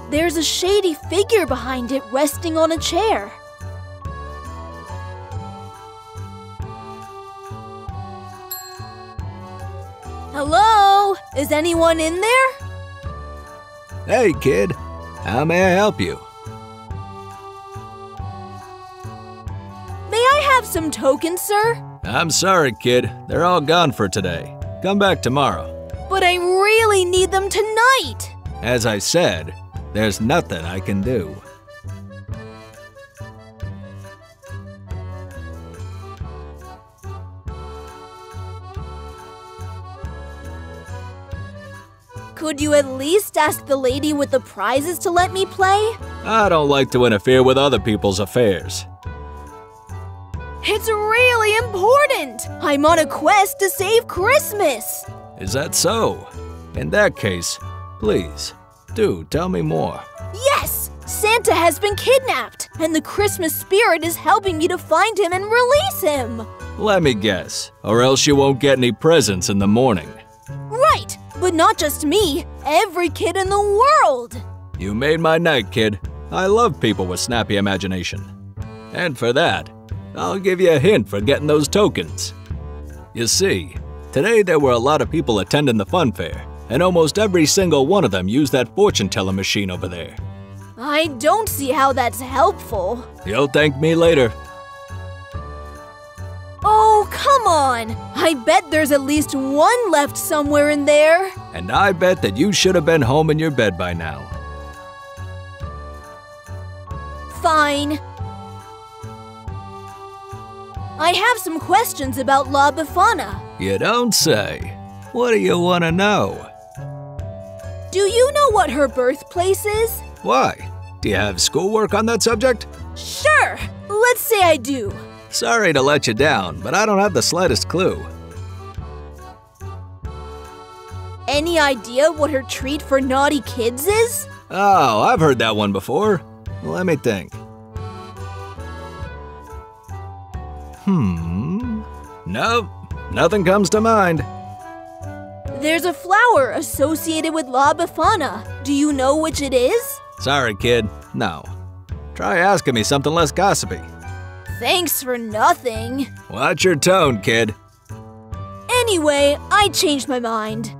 There's a shady figure behind it resting on a chair. Hello? Is anyone in there? Hey, kid. How may I help you? May I have some tokens, sir? I'm sorry, kid. They're all gone for today. Come back tomorrow. But I really need them tonight! As I said, there's nothing I can do. Could you at least ask the lady with the prizes to let me play? I don't like to interfere with other people's affairs. It's really important! I'm on a quest to save Christmas! Is that so? In that case, please, do tell me more. Yes! Santa has been kidnapped, and the Christmas spirit is helping me to find him and release him! Let me guess, or else you won't get any presents in the morning. Right! But not just me, every kid in the world! You made my night, kid. I love people with snappy imagination. And for that, I'll give you a hint for getting those tokens. You see, today there were a lot of people attending the fun fair, and almost every single one of them used that fortune-telling machine over there. I don't see how that's helpful. You'll thank me later. Oh, come on! I bet there's at least one left somewhere in there. And I bet that you should have been home in your bed by now. Fine. I have some questions about La Befana. You don't say. What do you want to know? Do you know what her birthplace is? Why? Do you have schoolwork on that subject? Sure! Let's say I do. Sorry to let you down, but I don't have the slightest clue. Any idea what her treat for naughty kids is? Oh, I've heard that one before. Let me think. Nope, nothing comes to mind. There's a flower associated with La Befana. Do you know which it is? Sorry, kid, no. Try asking me something less gossipy. Thanks for nothing. Watch your tone, kid. Anyway, I changed my mind.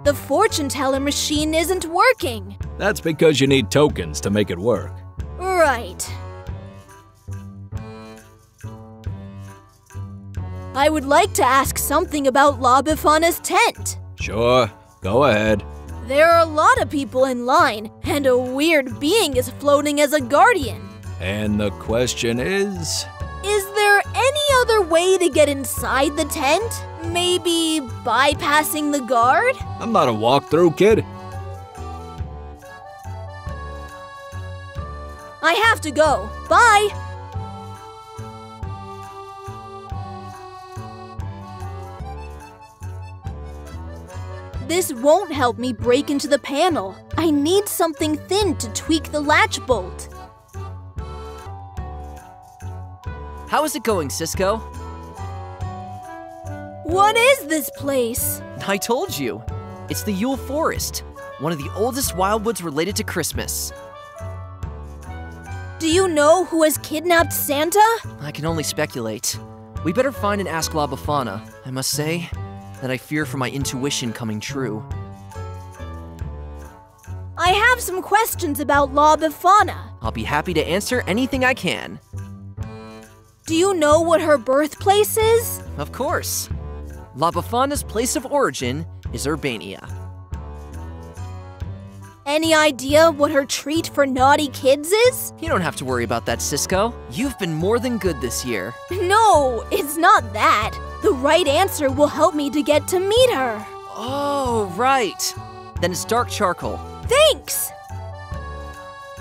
The fortune teller machine isn't working. That's because you need tokens to make it work. Right. I would like to ask something about La Befana's tent. Sure, go ahead. There are a lot of people in line, and a weird being is floating as a guardian. And the question is? Is there any other way to get inside the tent? Maybe bypassing the guard? I'm not a walkthrough kid. I have to go. Bye! This won't help me break into the panel. I need something thin to tweak the latch bolt. How is it going, Cisco? What is this place? I told you. It's the Yule Forest, one of the oldest wildwoods related to Christmas. Do you know who has kidnapped Santa? I can only speculate. We better find and ask La Befana. I must say that I fear for my intuition coming true. I have some questions about La Befana. I'll be happy to answer anything I can. Do you know what her birthplace is? Of course. La Befana's place of origin is Urbania. Any idea what her treat for naughty kids is? You don't have to worry about that, Cisco. You've been more than good this year. No, it's not that. The right answer will help me to get to meet her. Oh, right. Then it's dark charcoal. Thanks!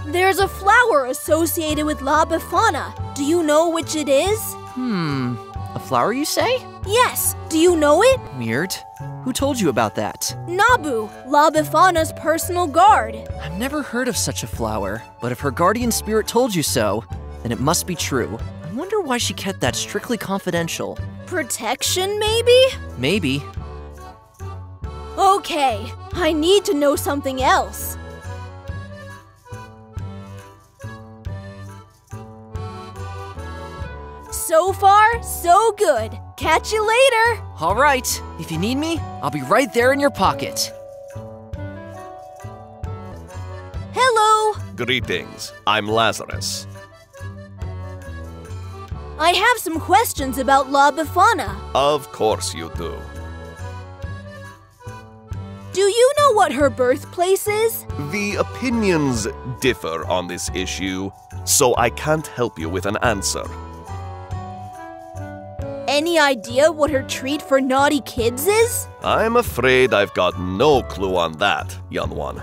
There's a flower associated with La Befana. Do you know which it is? A flower, you say? Yes. Do you know it? Weird. Who told you about that? Nabu, La Befana's personal guard. I've never heard of such a flower, but if her guardian spirit told you so, then it must be true. I wonder why she kept that strictly confidential. Protection, maybe? Maybe. Okay, I need to know something else. So far, so good. Catch you later. All right, if you need me, I'll be right there in your pocket. Hello. Greetings, I'm Lazarus. I have some questions about La Befana. Of course you do. Do you know what her birthplace is? The opinions differ on this issue, so I can't help you with an answer. Any idea what her treat for naughty kids is? I'm afraid I've got no clue on that, young one.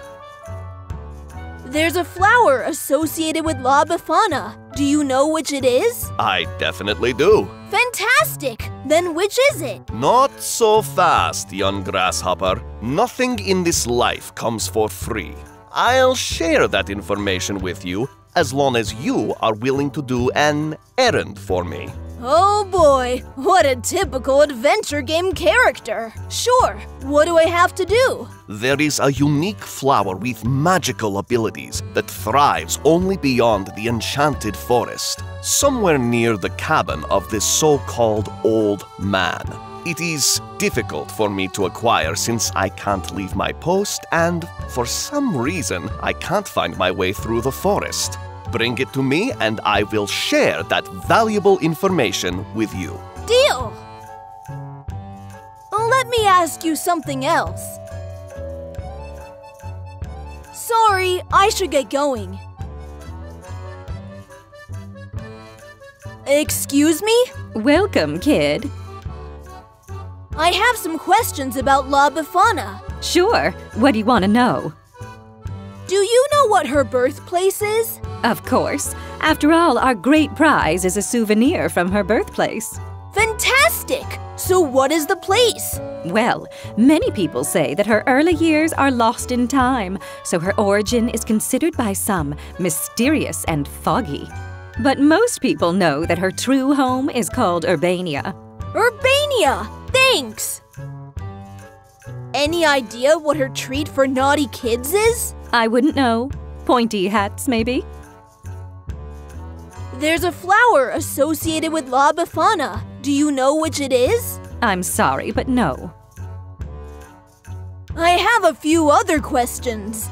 There's a flower associated with La Befana. Do you know which it is? I definitely do. Fantastic! Then which is it? Not so fast, young grasshopper. Nothing in this life comes for free. I'll share that information with you as long as you are willing to do an errand for me. Oh boy, what a typical adventure game character. Sure, what do I have to do? There is a unique flower with magical abilities that thrives only beyond the enchanted forest, somewhere near the cabin of this so-called old man. It is difficult for me to acquire since I can't leave my post and, for some reason, I can't find my way through the forest. Bring it to me and I will share that valuable information with you. Deal! Let me ask you something else. Sorry, I should get going. Excuse me? Welcome, kid. I have some questions about La Befana. Sure. What do you want to know? Do you know what her birthplace is? Of course. After all, our great prize is a souvenir from her birthplace. Fantastic! So what is the place? Well, many people say that her early years are lost in time, so her origin is considered by some mysterious and foggy. But most people know that her true home is called Urbania. Urbania! Thanks! Any idea what her treat for naughty kids is? I wouldn't know. Pointy hats, maybe? There's a flower associated with La Befana. Do you know which it is? I'm sorry, but no. I have a few other questions.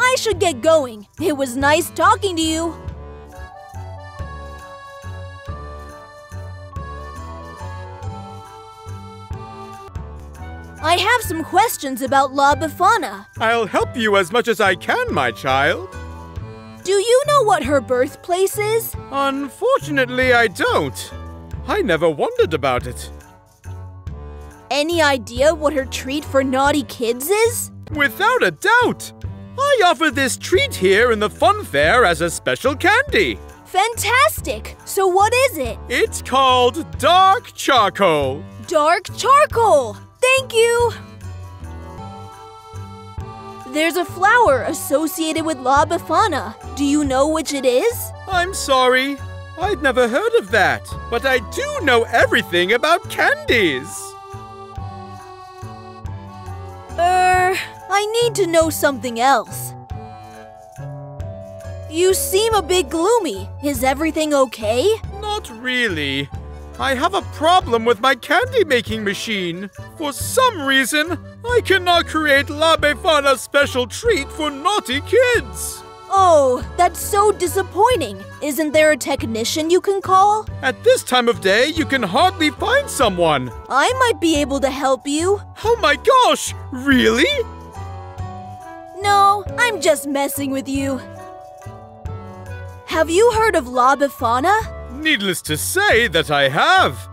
I should get going. It was nice talking to you. I have some questions about La Befana. I'll help you as much as I can, my child. Do you know what her birthplace is? Unfortunately, I don't. I never wondered about it. Any idea what her treat for naughty kids is? Without a doubt. I offer this treat here in the fun fair as a special candy. Fantastic! So what is it? It's called Dark Charcoal. Dark charcoal! Thank you! There's a flower associated with La Befana. Do you know which it is? I'm sorry. I'd never heard of that. But I do know everything about candies. I need to know something else. You seem a bit gloomy. Is everything okay? Not really. I have a problem with my candy-making machine. For some reason, I cannot create La Befana's special treat for naughty kids. Oh, that's so disappointing. Isn't there a technician you can call? At this time of day, you can hardly find someone. I might be able to help you. Oh my gosh, really? No, I'm just messing with you. Have you heard of La Befana? Needless to say that I have.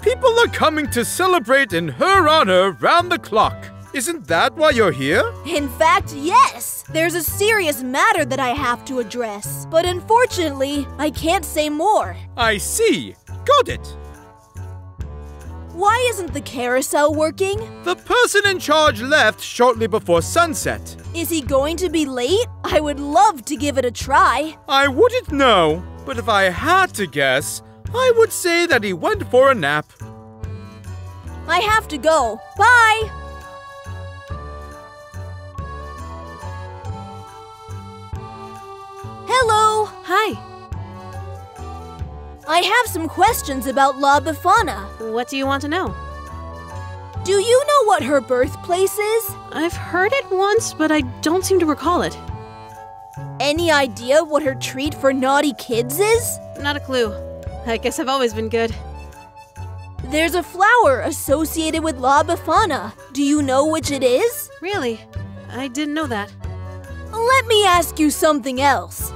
People are coming to celebrate in her honor round the clock. Isn't that why you're here? In fact, yes. There's a serious matter that I have to address. But unfortunately, I can't say more. I see. Got it. Why isn't the carousel working? The person in charge left shortly before sunset. Is he going to be late? I would love to give it a try. I wouldn't know, but if I had to guess, I would say that he went for a nap. I have to go. Bye! Hello! Hi. I have some questions about La Befana. What do you want to know? Do you know what her birthplace is? I've heard it once, but I don't seem to recall it. Any idea what her treat for naughty kids is? Not a clue. I guess I've always been good. There's a flower associated with La Befana. Do you know which it is? Really? I didn't know that. Let me ask you something else.